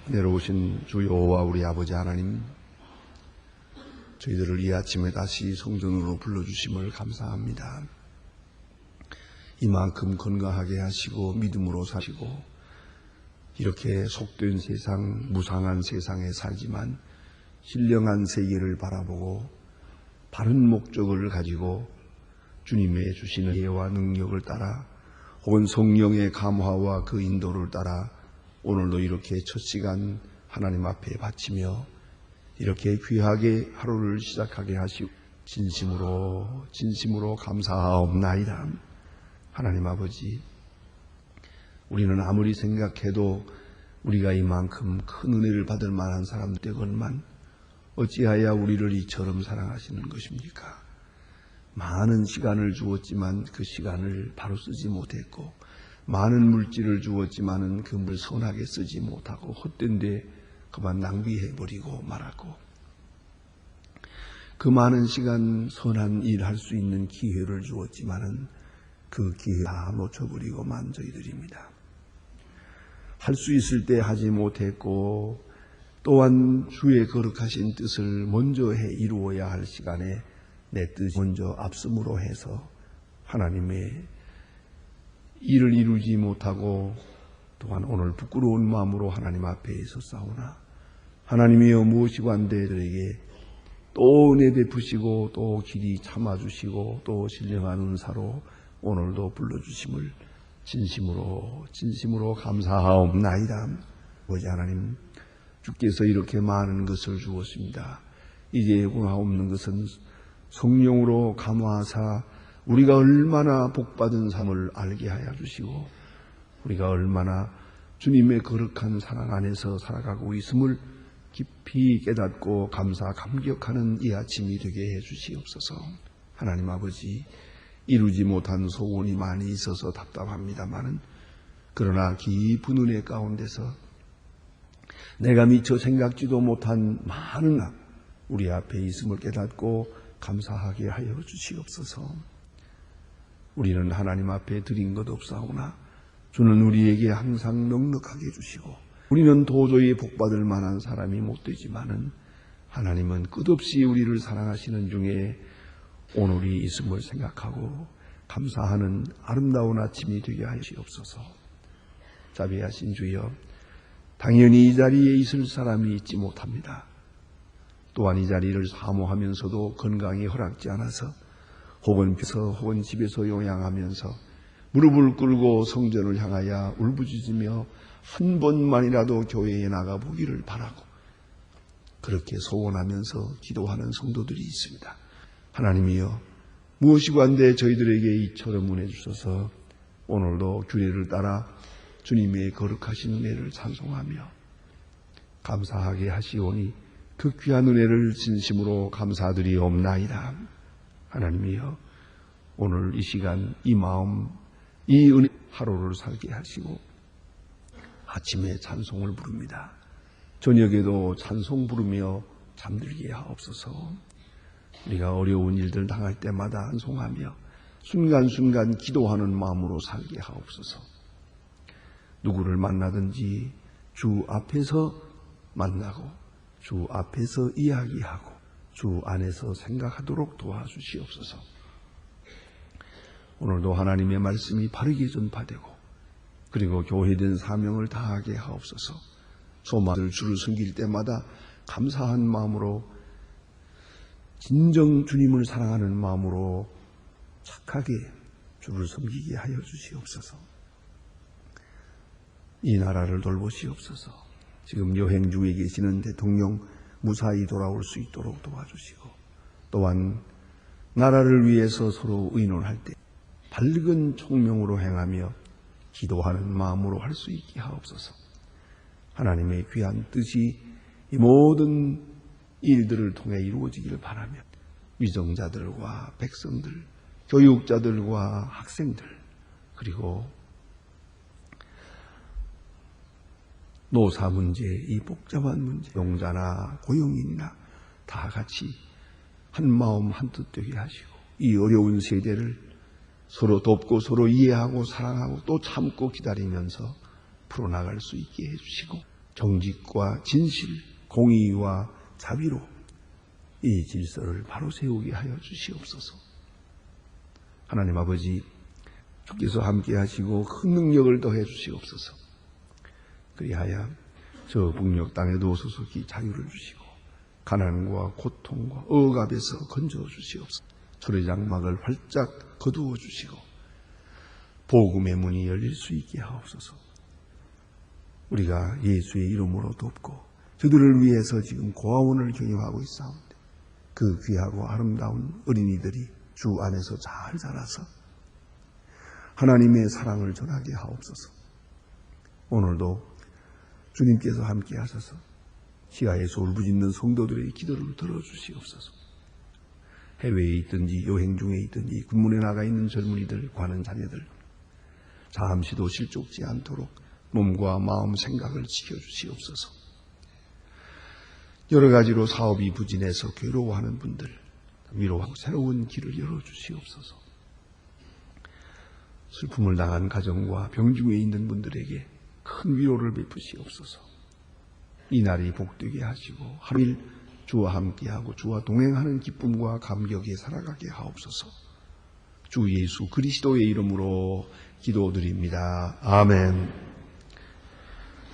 내려오신 주 여호와 우리 아버지 하나님, 저희들을 이 아침에 다시 성전으로 불러주심을 감사합니다. 이만큼 건강하게 하시고 믿음으로 사시고 이렇게 속된 세상, 무상한 세상에 살지만 신령한 세계를 바라보고 바른 목적을 가지고 주님의 주시는 예와 능력을 따라 혹은 성령의 감화와 그 인도를 따라 오늘도 이렇게 첫 시간 하나님 앞에 바치며 이렇게 귀하게 하루를 시작하게 하시고 진심으로 감사하옵나이다. 하나님 아버지, 우리는 아무리 생각해도 우리가 이만큼 큰 은혜를 받을 만한 사람 되건만 어찌하여 우리를 이처럼 사랑하시는 것입니까? 많은 시간을 주었지만 그 시간을 바로 쓰지 못했고, 많은 물질을 주었지만은 그 물 선하게 쓰지 못하고 헛된 데 그만 낭비해버리고 말았고, 그 많은 시간 선한 일 할 수 있는 기회를 주었지만은 그 기회 다 놓쳐버리고만 저희들입니다. 할 수 있을 때 하지 못했고, 또한 주의 거룩하신 뜻을 먼저 이루어야 할 시간에 내 뜻이 먼저 앞섬으로 해서 하나님의 일을 이루지 못하고, 또한 오늘 부끄러운 마음으로 하나님 앞에 섰사오나 하나님이여 무엇이고 한데들에게 또 은혜 베푸시고 또 길이 참아주시고 또 신령한 은사로 오늘도 불러주심을 진심으로 감사하옵나이다. 아버지 하나님, 주께서 이렇게 많은 것을 주었습니다. 이제 없는 것은 성령으로 감화하사 우리가 얼마나 복받은 삶을 알게 하여 주시고 우리가 얼마나 주님의 거룩한 사랑 안에서 살아가고 있음을 깊이 깨닫고 감격하는 이 아침이 되게 해 주시옵소서. 하나님 아버지, 이루지 못한 소원이 많이 있어서 답답합니다마는 그러나 깊은 은혜 가운데서 내가 미처 생각지도 못한 많은 우리 앞에 있음을 깨닫고 감사하게 하여 주시옵소서. 우리는 하나님 앞에 드린 것 없사오나 주는 우리에게 항상 넉넉하게 주시고 우리는 도저히 복받을 만한 사람이 못 되지만은 하나님은 끝없이 우리를 사랑하시는 중에 오늘이 있음을 생각하고 감사하는 아름다운 아침이 되게 하시옵소서. 자비하신 주여, 당연히 이 자리에 있을 사람이 있지 못합니다. 또한 이 자리를 사모하면서도 건강이 허락지 않아서 혹은 집에서 요양하면서 무릎을 꿇고 성전을 향하여 울부짖으며 한 번만이라도 교회에 나가보기를 바라고 그렇게 소원하면서 기도하는 성도들이 있습니다. 하나님이여, 무엇이고 한데 저희들에게 이처럼 은혜 주셔서 오늘도 규례를 따라 주님의 거룩하신 은혜를 찬송하며 감사하게 하시오니 그 귀한 은혜를 진심으로 감사드리옵나이다. 하나님이여, 오늘 이 시간 이 마음 이 은혜 하루를 살게 하시고 아침에 찬송을 부릅니다. 저녁에도 찬송 부르며 잠들게 하옵소서. 우리가 어려운 일들 당할 때마다 찬송하며 순간순간 기도하는 마음으로 살게 하옵소서. 누구를 만나든지 주 앞에서 만나고 주 앞에서 이야기하고 주 안에서 생각하도록 도와주시옵소서. 오늘도 하나님의 말씀이 바르게 전파되고 그리고 교회된 사명을 다하게 하옵소서. 소망을 주를 섬길 때마다 감사한 마음으로 진정 주님을 사랑하는 마음으로 착하게 주를 섬기게 하여 주시옵소서. 이 나라를 돌보시옵소서. 지금 여행 중에 계시는 대통령 무사히 돌아올 수 있도록 도와주시고 또한 나라를 위해서 서로 의논할 때 밝은 총명으로 행하며 기도하는 마음으로 할 수 있게 하옵소서. 하나님의 귀한 뜻이 이 모든 일들을 통해 이루어지기를 바라며 위정자들과 백성들, 교육자들과 학생들, 그리고 노사 문제, 이 복잡한 문제, 용자나 고용인이나 다 같이 한 마음 한뜻 되게 하시고 이 어려운 세대를 서로 돕고 서로 이해하고 사랑하고 또 참고 기다리면서 풀어나갈 수 있게 해주시고 정직과 진실, 공의와 자비로 이 질서를 바로 세우게 하여 주시옵소서. 하나님 아버지, 주께서 함께 하시고 큰 능력을 더해 주시옵소서. 그리하여 저 북녘 땅에도 소속히 자유를 주시고 가난과 고통과 억압에서 건져 주시옵소서. 초래 장막을 활짝 거두어 주시고 복음의 문이 열릴 수 있게 하옵소서. 우리가 예수의 이름으로 돕고 저들을 위해서 지금 고아원을 경영하고 있사옵니다. 그 귀하고 아름다운 어린이들이 주 안에서 잘 자라서 하나님의 사랑을 전하게 하옵소서. 오늘도 주님께서 함께 하셔서 시야에서 울부짖는 성도들의 기도를 들어주시옵소서. 해외에 있든지 여행 중에 있든지 군문에 나가 있는 젊은이들, 과는 자녀들 잠시도 실족지 않도록 몸과 마음 생각을 지켜주시옵소서. 여러 가지로 사업이 부진해서 괴로워하는 분들 위로하고 새로운 길을 열어주시옵소서. 슬픔을 당한 가정과 병중에 있는 분들에게 큰 위로를 베푸시옵소서. 이 날이 복되게 하시고 하루일 주와 함께하고 주와 동행하는 기쁨과 감격에 살아가게 하옵소서. 주 예수 그리스도의 이름으로 기도드립니다. 아멘.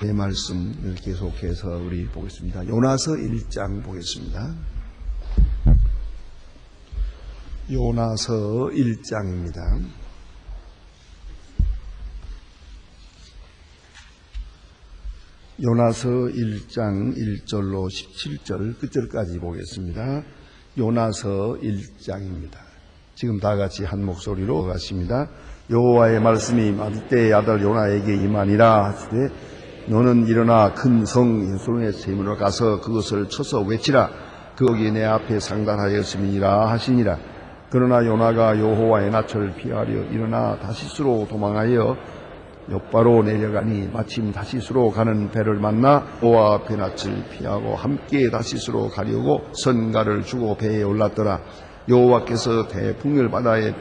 내 말씀을 계속해서 우리 보겠습니다. 요나서 1장 보겠습니다. 요나서 1장입니다. 요나서 1장 1절로 17절 끝절까지 보겠습니다. 요나서 1장입니다. 지금 다 같이 한 목소리로 가십니다. 여호와의 말씀이 마디떼의 아들 요나에게 임하니라 하시되 너는 일어나 큰 성 예루살렘의 세문으로 가서 그것을 쳐서 외치라. 거기 내 앞에 상달하였음이니라 하시니라. 그러나 요나가 여호와의 낯을 피하려 일어나 다시스로 도망하여 욥바로 내려가니 마침 다시스로 가는 배를 만나 여호와 앞에 낯을 피하고 함께 다시스로 가려고 선가를 주고 배에 올랐더라. 여호와께서 대풍을 바다에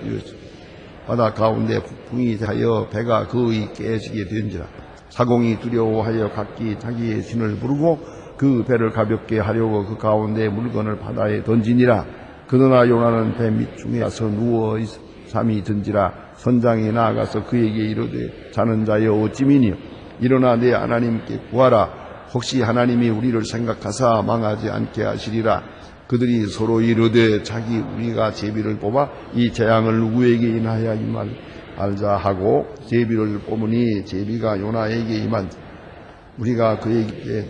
바다 가운데 폭풍이 하여 배가 거의 깨지게 된지라. 사공이 두려워하여 각기 자기의 신을 부르고 그 배를 가볍게 하려고 그 가운데 물건을 바다에 던지니라. 그러나 요나는 배 밑중에 가서 누워 잠이 든지라. 선장이 나아가서 그에게 이르되 자는 자여 어찌미니요 일어나 내 하나님께 구하라. 혹시 하나님이 우리를 생각하사 망하지 않게 하시리라. 그들이 서로 이르되 우리가 제비를 뽑아 이 재앙을 누구에게 인하여 임할 알자 하고 제비를 뽑으니 제비가 요나에게 임한 우리가 그에게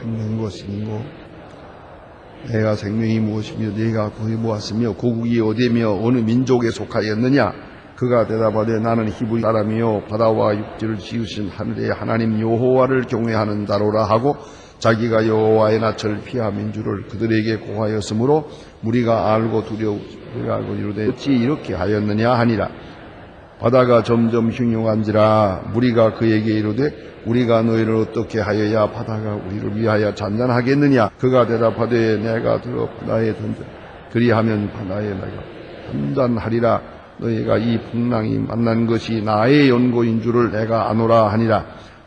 생명이 무엇이며 내가 생명이 무엇이며 내가 거기 보았으며 고국이 어디며 어느 민족에 속하였느냐. 그가 대답하되 나는 히브리 사람이요 바다와 육지를 지으신 하늘의 하나님 여호와를 경외하는 자로라 하고 자기가 여호와의 낯을 피하민 줄을 그들에게 고하였으므로 무리가 알고 두려워하고 이르되 어찌 이렇게 하였느냐 하니라. 바다가 점점 흉흉한지라. 무리가 그에게 이르되 우리가 너희를 어떻게 하여야 바다가 우리를 위하여 잔잔하겠느냐. 그가 대답하되 내가 들어 바다에 던져 그리하면 바다에 내가 잔잔하리라. 너희가 이 풍랑이 만난 것이 나의 연고인 줄을 내가 아노라 하니라.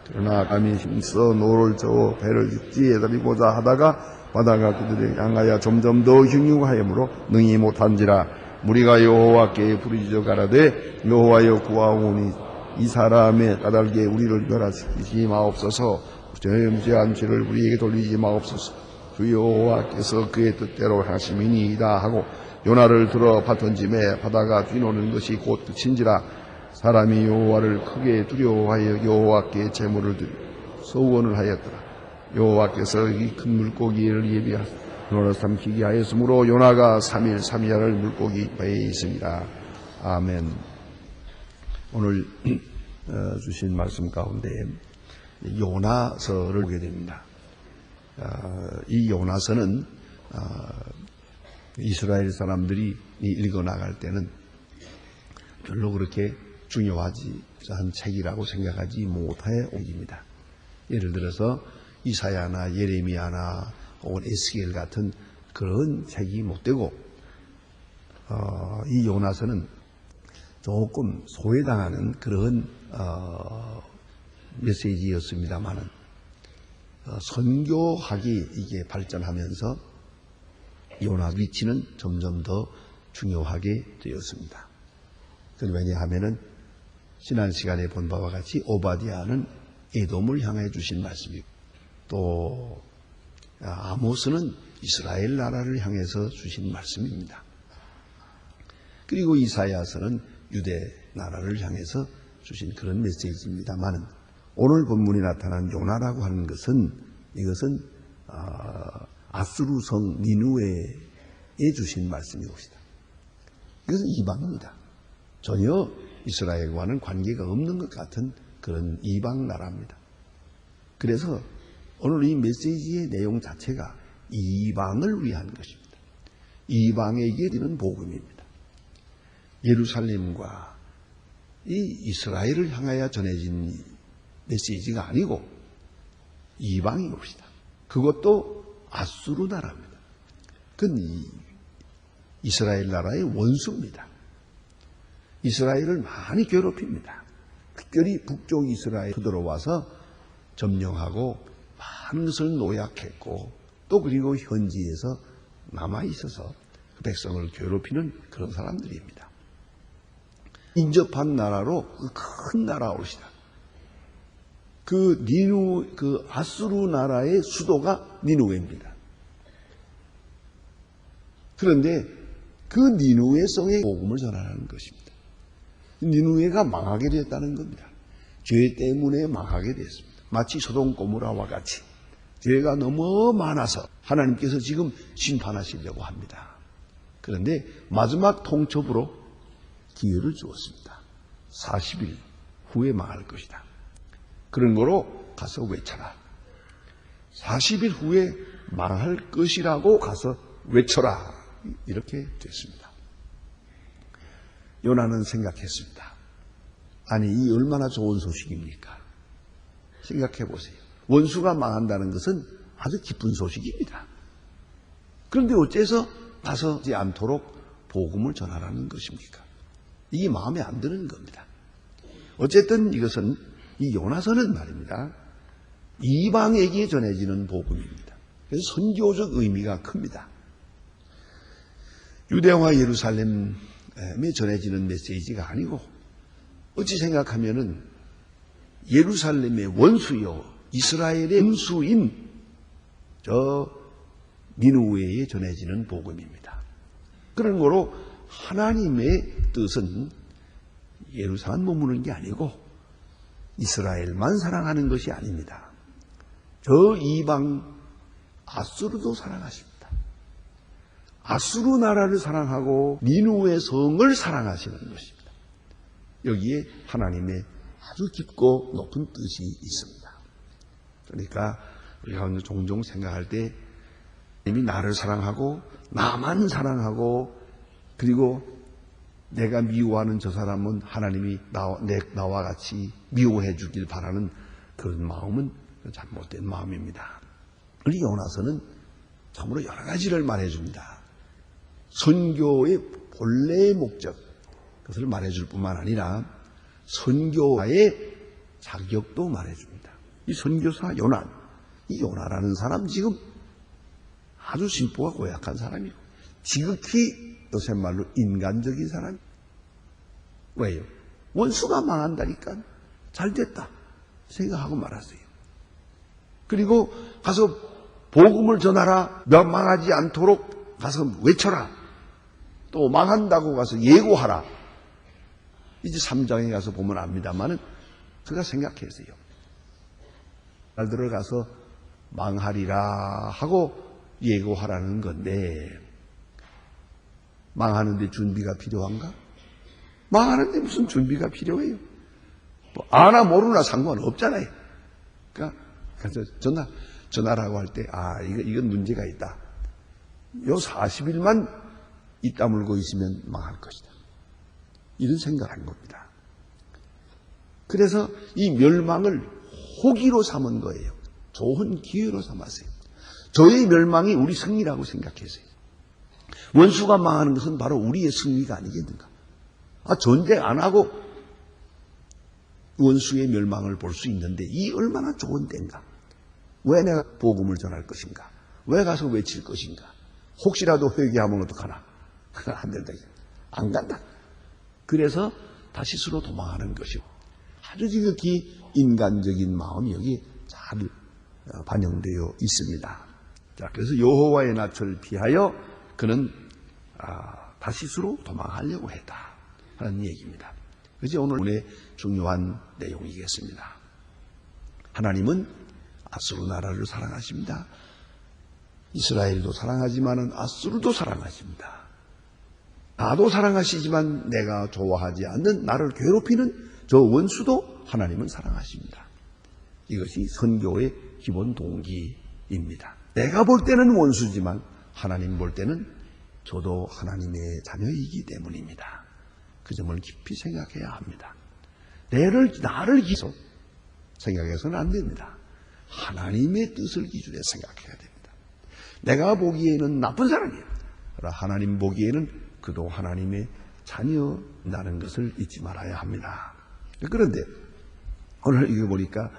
그러나 감히 힘써 노를 저어 배를 육지에 들이고자 하다가 바다가 그들을 향하여 점점 더 흉흉하여므로 능히 못한지라. 무리가 여호와께 부르짖어 가라되 여호와여 구하오니 이 사람의 까닭에 우리를 멸하시지 마옵소서. 죄한 죄를 우리에게 돌리지 마옵소서. 주 여호와께서 그의 뜻대로 하심이니이다 하고 요나를 들어 던짐에 바다가 뒤노는 것이 곧 그친지라. 사람이 여호와를 크게 두려워하여 여호와께 제물을 드리고 서원을 하였더라. 여호와께서 이 큰 물고기를 예비하사 요나를 삼키게 하였으므로 요나가 3일 3야를 물고기 배에 있습니다. 아멘. 오늘 주신 말씀 가운데 요나서를 보게 됩니다. 이 요나서는 이스라엘 사람들이 읽어 나갈 때는 별로 그렇게 중요하지 않은 책이라고 생각하지 못해 옵니다. 예를 들어서 이사야나 예레미야나 혹은 에스겔 같은 그런 책이 못 되고 이 요나서는 조금 소외당하는 그런 메시지였습니다만은 선교학이 이게 발전하면서 요나 위치는 점점 더 중요하게 되었습니다. 왜냐하면은 지난 시간에 본 바와 같이 오바댜는 에돔을 향해 주신 말씀이고 또 아모스는 이스라엘 나라를 향해서 주신 말씀입니다. 그리고 이사야서는 유대 나라를 향해서 주신 그런 메시지입니다만은 오늘 본문에 나타난 요나라고 하는 것은 이것은 아수르성 니누에에 주신 말씀이옵니다. 이것은 이방입니다. 전혀 이스라엘과는 관계가 없는 것 같은 그런 이방 나라입니다. 그래서 오늘 이 메시지의 내용 자체가 이방을 위한 것입니다. 이방에게 드리는 복음입니다. 예루살렘과 이 이스라엘을 향하여 전해진 메시지가 아니고 이방이 옵시다. 그것도 아수르 나라입니다. 그건 이스라엘 나라의 원수입니다. 이스라엘을 많이 괴롭힙니다. 특별히 북쪽 이스라엘 들어와서 점령하고 많은 것을 노약했고 또 그리고 현지에서 남아있어서 그 백성을 괴롭히는 그런 사람들입니다. 인접한 나라로 큰 나라 오시다. 그 아수르 나라의 수도가 니누웨입니다. 그런데 그 니누웨 성에 복음을 전하는 것입니다. 니누웨가 망하게 됐다는 겁니다. 죄 때문에 망하게 됐습니다. 마치 소돔 고모라와 같이 죄가 너무 많아서 하나님께서 지금 심판하시려고 합니다. 그런데 마지막 통첩으로 기회를 주었습니다. 40일 후에 망할 것이다. 그런 거로 가서 외쳐라. 40일 후에 망할 것이라고 가서 외쳐라. 이렇게 됐습니다. 요나는 생각했습니다. 아니, 이 얼마나 좋은 소식입니까? 생각해 보세요. 원수가 망한다는 것은 아주 기쁜 소식입니다. 그런데 어째서 가서지 않도록 복음을 전하라는 것입니까? 이게 마음에 안 드는 겁니다. 어쨌든 이것은 이 요나서는 말입니다. 이방에게 전해지는 복음입니다. 그래서 선교적 의미가 큽니다. 유대와 예루살렘에 전해지는 메시지가 아니고 어찌 생각하면은 예루살렘의 원수요 이스라엘의 원수인 저 니누웨에 전해지는 복음입니다. 그런 거로 하나님의 뜻은 예루살렘 머무는 게 아니고 이스라엘만 사랑하는 것이 아닙니다. 저 이방 아수르도 사랑하십니다. 아수르 나라를 사랑하고 니누웨 성을 사랑하시는 것입니다. 여기에 하나님의 아주 깊고 높은 뜻이 있습니다. 그러니까 우리가 종종 생각할 때 이미 나를 사랑하고 나만 사랑하고 그리고 내가 미워하는 저 사람은 하나님이 나와 같이 미워해 주길 바라는 그런 마음은 잘못된 마음입니다. 우리 요나서는 참으로 여러 가지를 말해줍니다. 선교의 본래의 목적, 그것을 말해줄 뿐만 아니라 선교와의 자격도 말해줍니다. 이 선교사 요나, 이 요나라는 사람 지금 아주 심보가 고약한 사람이고 지극히 요새 말로 인간적인 사람. 왜요? 원수가 망한다니까 잘됐다 생각하고 말았어요. 그리고 가서 복음을 전하라. 망하지 않도록 가서 외쳐라. 또 망한다고 가서 예고하라. 이제 3장에 가서 보면 압니다만은 그가 생각했어요. 날 들어가서 망하리라 하고 예고하라는 건데 망하는데 준비가 필요한가? 망하는데 무슨 준비가 필요해요? 뭐 아나 모르나 상관없잖아요. 그러니까 그래서 전화라고 할 때 이건 문제가 있다. 요 40일만 입 다물고 있으면 망할 것이다. 이런 생각을 한 겁니다. 그래서 이 멸망을 호기로 삼은 거예요. 좋은 기회로 삼았어요. 저의 멸망이 우리 승리라고 생각했어요. 원수가 망하는 것은 바로 우리의 승리가 아니겠는가? 전쟁 안 하고 원수의 멸망을 볼 수 있는데 이 얼마나 좋은 때인가. 왜 내가 복음을 전할 것인가. 왜 가서 외칠 것인가. 혹시라도 회개하면 어떡하나. 안 된다. 안 간다. 그래서 다시스로 도망하는 것이고 아주 지극히 인간적인 마음이 여기 잘 반영되어 있습니다. 자, 그래서 여호와의 낯을 피하여 그는 다시스로 도망하려고 했다 하는 얘기입니다. 그래서 오늘의 중요한 내용이겠습니다. 하나님은 아수르 나라를 사랑하십니다. 이스라엘도 사랑하지만 아수르도 사랑하십니다. 나도 사랑하시지만 내가 좋아하지 않는 나를 괴롭히는 저 원수도 하나님은 사랑하십니다. 이것이 선교의 기본 동기입니다. 내가 볼 때는 원수지만 하나님 볼 때는 저도 하나님의 자녀이기 때문입니다. 그 점을 깊이 생각해야 합니다. 나를 기소 생각해서는 안 됩니다. 하나님의 뜻을 기준에 생각해야 됩니다. 내가 보기에는 나쁜 사람이에요. 그러나 하나님 보기에는 그도 하나님의 자녀라는 것을 잊지 말아야 합니다. 그런데 오늘 이거 보니까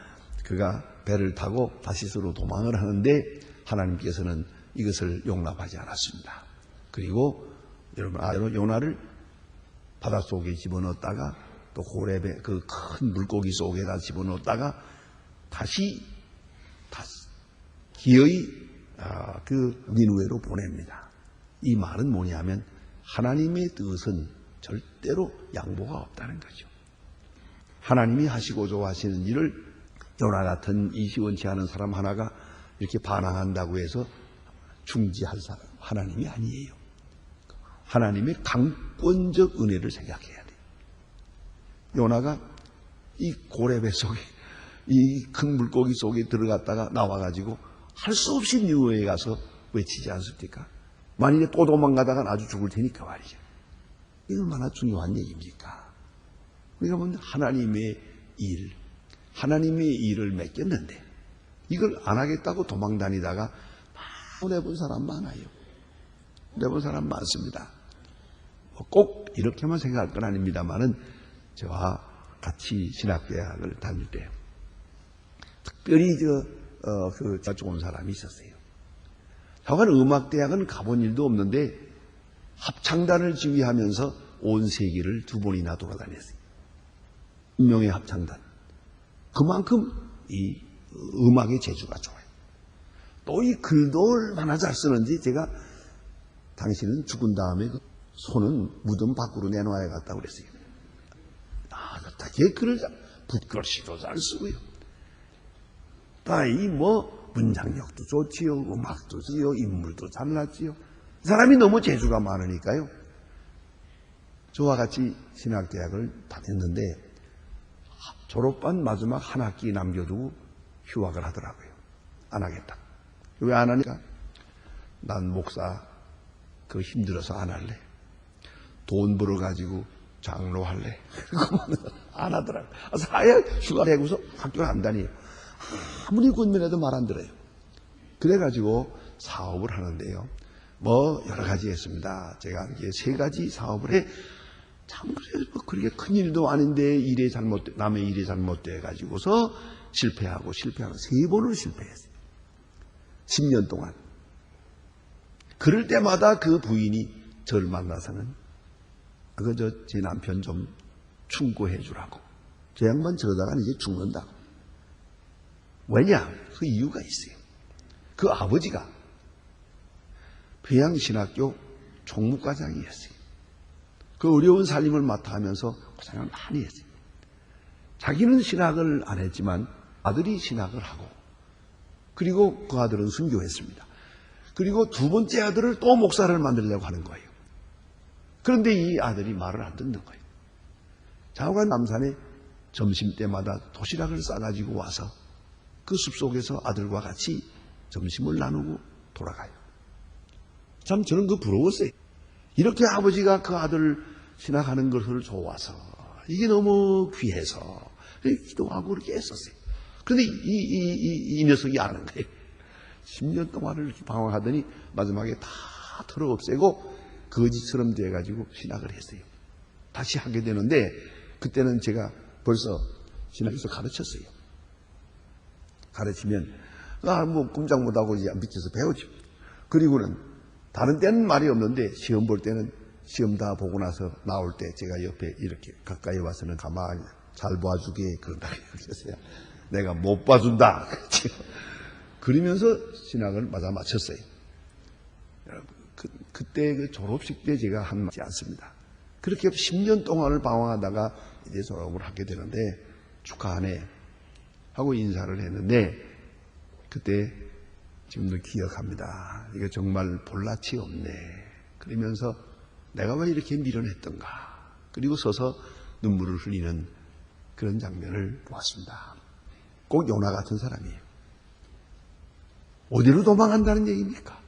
그가 배를 타고 다시스로 도망을 하는데 하나님께서는 이것을 용납하지 않았습니다. 그리고 여러분 요나를 바닷속에 집어넣었다가 또 고렙에 그 큰 물고기 속에다 집어넣었다가 다시 기어이 그 니느웨로 보냅니다. 이 말은 뭐냐면 하나님의 뜻은 절대로 양보가 없다는 거죠. 하나님이 하시고자 하시는 일을 요나 같은 이 시원치 않은 사람 하나가 이렇게 반항한다고 해서 중지할 사람 하나님이 아니에요. 하나님의 강권적 은혜를 생각해야 돼요. 요나가 이 고래배 속에 이 큰 물고기 속에 들어갔다가 나와가지고 할 수 없이 니느웨에 가서 외치지 않습니까? 만일에 또 도망가다가 아주 죽을 테니까 말이죠. 이게 얼마나 중요한 얘기입니까? 우리가 보면 하나님의 일을 맡겼는데 이걸 안 하겠다고 도망 다니다가 내본 사람 많아요. 내본 사람 많습니다. 꼭 이렇게만 생각할 건 아닙니다만은 저와 같이 신학대학을 다닐 때 특별히 제가 좋은 사람이 있었어요. 저는 음악대학은 가본 일도 없는데 합창단을 지휘하면서 온 세계를 2번이나 돌아다녔어요. 운명의 합창단. 그만큼 이 음악의 재주가 좋아요. 또 이 글도 얼마나 잘 쓰는지 제가 당신은 죽은 다음에 그 손은 무덤 밖으로 내놔야겠다고 그랬어요. 걔 글을 붓글씨도 잘 쓰고요. 이 문장력도 좋지요. 음악도 좋지요. 인물도 잘났지요. 이 사람이 너무 재주가 많으니까요. 저와 같이 신학대학을 다녔는데 졸업반 마지막 한 학기 남겨두고 휴학을 하더라고요. 안 하겠다. 왜 안 하니까? 난 목사 힘들어서 안 할래. 돈 벌어가지고 장로 할래. 안 하더라고요. 사야 휴가 내고서 학교를 안 다녀요. 아무리 군면해도 말 안 들어요. 그래가지고 사업을 하는데요. 여러 가지 했습니다. 제가 이제 3가지 사업을 해. 참, 그렇게 큰 일도 아닌데 남의 일이 잘못돼가지고서 실패하고 3번을 실패했어요. 10년 동안. 그럴 때마다 그 부인이 저를 만나서는 제 남편 좀 충고해 주라고. 저 양반 저러다가는 이제 죽는다고. 왜냐? 그 이유가 있어요. 그 아버지가 평양신학교 총무과장이었어요. 그 어려운 살림을 맡아 하면서 고생을 많이 했어요. 자기는 신학을 안 했지만 아들이 신학을 하고 그리고 그 아들은 순교했습니다. 그리고 2번째 아들을 또 목사를 만들려고 하는 거예요. 그런데 이 아들이 말을 안 듣는 거예요. 좌우간 남산에 점심때마다 도시락을 싸가지고 와서 그 숲속에서 아들과 같이 점심을 나누고 돌아가요. 참 저는 부러웠어요. 이렇게 아버지가 그 아들 신학하는 것을 좋아서 이게 너무 귀해서 기도하고 그렇게 했었어요. 그런데 이 녀석이 아는 거예요. 10년 동안을 이렇게 방황하더니 마지막에 다 털어 없애고 거지처럼 돼가지고 신학을 했어요. 다시 하게 되는데 그때는 제가 벌써 신학에서 가르쳤어요. 가르치면 뭐 꼼짝 못하고 이제 밑에서 배우죠. 그리고는 다른 때는 말이 없는데 시험 볼 때는 시험 다 보고 나서 나올 때 제가 옆에 이렇게 가까이 와서는 가만히 잘 봐주게 그런다고 그랬어요. 내가 못 봐준다. 그러면서 신학을 맞췄어요. 그때 그 졸업식 때 제가 한 말이지 않습니다. 그렇게 10년 동안을 방황하다가 이제 졸업을 하게 되는데 축하하네 하고 인사를 했는데 그때 지금도 기억합니다. 이거 정말 볼낯이 없네. 그러면서 내가 왜 이렇게 미련했던가. 그리고 서서 눈물을 흘리는 그런 장면을 보았습니다. 꼭 요나 같은 사람이에요. 어디로 도망한다는 얘기입니까?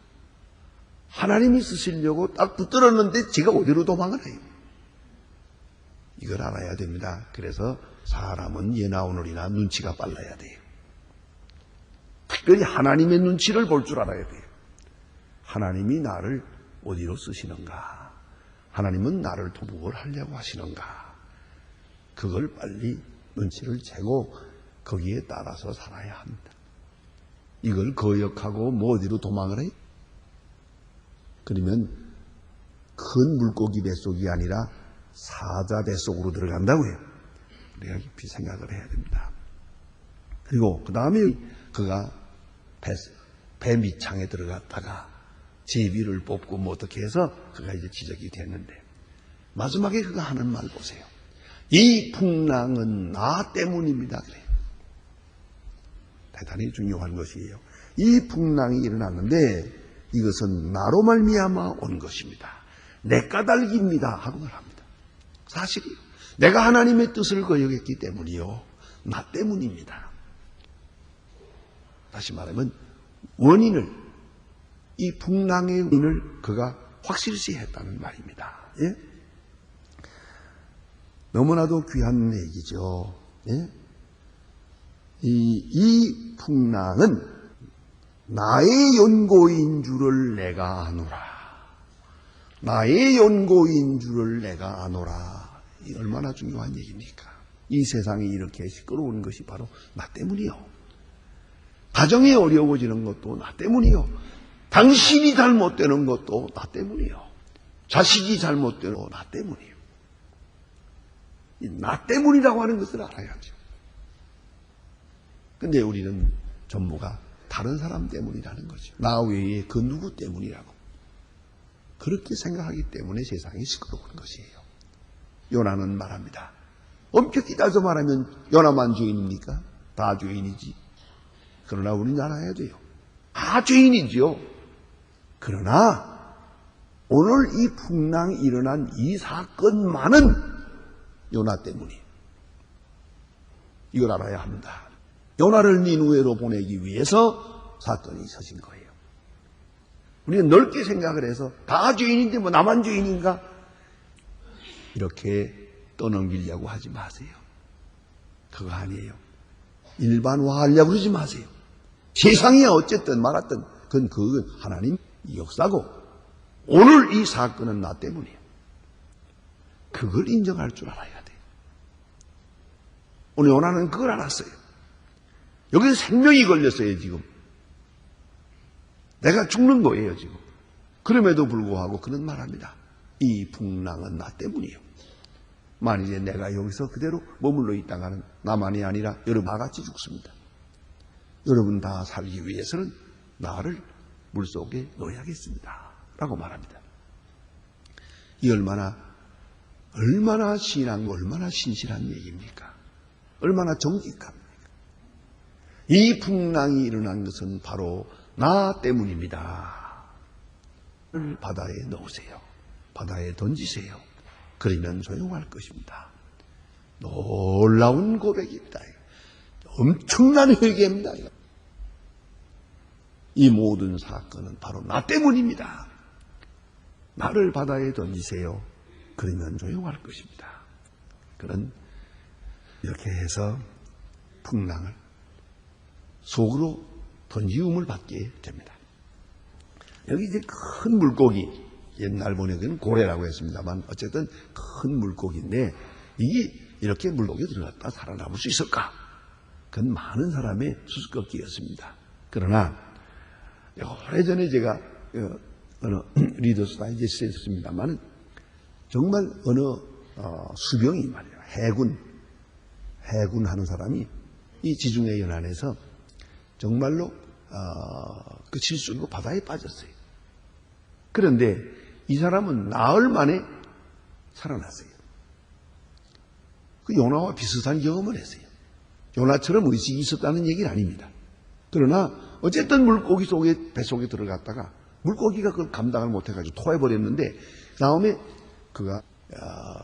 하나님이 쓰시려고 딱 붙들었는데 제가 어디로 도망을 해요? 이걸 알아야 됩니다. 그래서 사람은 예나 오늘이나 눈치가 빨라야 돼요. 특별히 하나님의 눈치를 볼 줄 알아야 돼요. 하나님이 나를 어디로 쓰시는가? 하나님은 나를 도목을 하려고 하시는가? 그걸 빨리 눈치를 채고 거기에 따라서 살아야 합니다. 이걸 거역하고 뭐 어디로 도망을 해요? 그러면 큰 물고기 뱃속이 아니라 사자 뱃속으로 들어간다고요. 우리가 깊이 생각을 해야 됩니다. 그리고 그 다음에 그가 배 밑창에 들어갔다가 제비를 뽑고 뭐 어떻게 해서 그가 이제 지적이 됐는데 마지막에 그가 하는 말 보세요. 이 풍랑은 나 때문입니다. 그래요. 대단히 중요한 것이에요. 이 풍랑이 일어났는데 이것은 나로 말미암아 온 것입니다. 내 까닭입니다 하고 말합니다. 사실이요. 내가 하나님의 뜻을 거역했기 때문이요. 나 때문입니다. 다시 말하면 원인을 이 풍랑의 원인을 그가 확실시했다는 말입니다. 예? 너무나도 귀한 얘기죠. 예? 이 풍랑은 나의 연고인 줄을 내가 아노라. 나의 연고인 줄을 내가 아노라. 이 얼마나 중요한 얘기입니까? 이 세상이 이렇게 시끄러운 것이 바로 나 때문이요. 가정이 어려워지는 것도 나 때문이요. 당신이 잘못되는 것도 나 때문이요. 자식이 잘못되는 것도 나 때문이요. 나 때문이라고 하는 것을 알아야죠. 근데 우리는 전부가 다른 사람 때문이라는 거죠. 나 외에 그 누구 때문이라고. 그렇게 생각하기 때문에 세상이 시끄러운 것이에요. 요나는 말합니다. 엄격히 따져 말하면 요나만 죄인입니까? 다 죄인이지. 그러나 우리는 알아야 돼요. 다 죄인이지요. 그러나 오늘 이 풍랑이 일어난 이 사건만은 요나 때문이에요. 이걸 알아야 합니다. 요나를 니느웨로 보내기 위해서 사건이 터진 거예요. 우리는 넓게 생각을 해서 다 죄인인데 뭐 나만 죄인인가? 이렇게 떠넘기려고 하지 마세요. 그거 아니에요. 일반화하려고 그러지 마세요. 세상이 어쨌든 말았든 그건 하나님 역사고 오늘 이 사건은 나 때문이에요. 그걸 인정할 줄 알아야 돼요. 오늘 요나는 그걸 알았어요. 여기서 생명이 걸렸어요, 지금. 내가 죽는 거예요, 지금. 그럼에도 불구하고 그는 말합니다. 이 풍랑은 나 때문이에요. 만일에 내가 여기서 그대로 머물러 있다가는 나만이 아니라 여러분 다 같이 죽습니다. 여러분 다 살기 위해서는 나를 물속에 넣어야겠습니다. 라고 말합니다. 이 얼마나 신앙, 얼마나 신실한 얘기입니까? 얼마나 정직합니까? 이 풍랑이 일어난 것은 바로 나 때문입니다. 바다에 넣으세요. 바다에 던지세요. 그러면 소용할 것입니다. 놀라운 고백입니다. 엄청난 회개입니다. 이 모든 사건은 바로 나 때문입니다. 나를 바다에 던지세요. 그러면 조용할 것입니다. 그런 이렇게 해서 풍랑을 속으로 던지움을 받게 됩니다. 여기 이제 큰 물고기, 옛날 번역에는 고래라고 했습니다만 어쨌든 큰 물고기인데 이게 이렇게 물고기에 들어갔다 살아남을 수 있을까? 그건 많은 사람의 수수께끼였습니다. 그러나 오래전에 제가 어느 리더스 다이제스트에 있었습니다만 정말 어느 수병이 말이에요. 해군 하는 사람이 이 지중해 연안에서 정말로 그 실수로 바다에 빠졌어요. 그런데 이 사람은 나흘 만에 살아났어요. 그 요나와 비슷한 경험을 했어요. 요나처럼 의식이 있었다는 얘기는 아닙니다. 그러나 어쨌든 물고기 속에 뱃속에 들어갔다가 물고기가 그걸 감당을 못해가지고 토해버렸는데 다음에 그가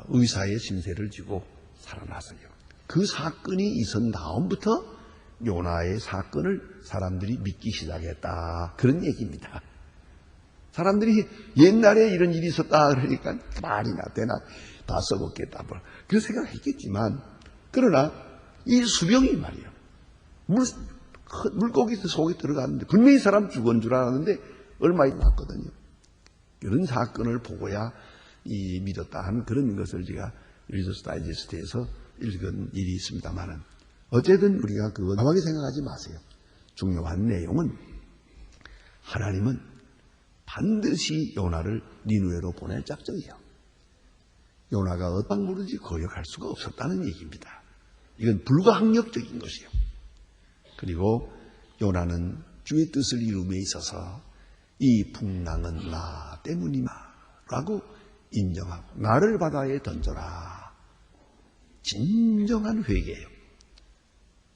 의사의 신세를 지고 살아났어요. 그 사건이 있은 다음부터 요나의 사건을 사람들이 믿기 시작했다. 그런 얘기입니다. 사람들이 옛날에 이런 일이 있었다 그러니까 말이나 되나 다 써먹겠다. 그런 생각을 했겠지만 그러나 이 수병이 말이에요. 물고기 속에 들어갔는데 분명히 사람 죽은 줄 알았는데 얼마 있었거든요. 그런 사건을 보고야 믿었다 하는 그런 것을 제가 리더스 다이제스트에서 읽은 일이 있습니다만은 어쨌든 우리가 그거 가만히 생각하지 마세요. 중요한 내용은 하나님은 반드시 요나를 니누에로 보낼 작정이에요. 요나가 어떤 모르지 거역할 수가 없었다는 얘기입니다. 이건 불가항력적인 것이에요. 그리고 요나는 주의 뜻을 이룸에 있어서 이 풍랑은 나 때문이마 라고 인정하고 나를 바다에 던져라. 진정한 회개예요.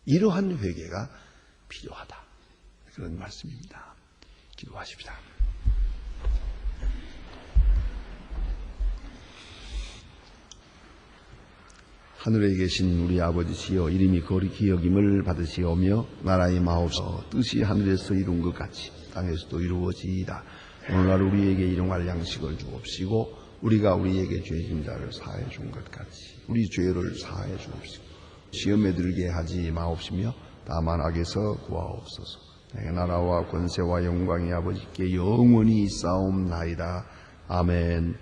이러한 회개가 필요하다. 그런 말씀입니다. 기도하십시다. 하늘에 계신 우리 아버지시여 이름이 거리 기여김을 받으시오며 나라의 마옵소서 뜻이 하늘에서 이룬 것 같이 땅에서도 이루어지이다. 오늘날 우리에게 일용할 양식을 주옵시고 우리가 우리에게 죄진 자를 사해 준 것 같이 우리 죄를 사해 주옵시고 시험에 들게 하지 마옵시며 다만 악에서 구하옵소서. 내 나라와 권세와 영광이 아버지께 영원히 있사옵나이다. 아멘.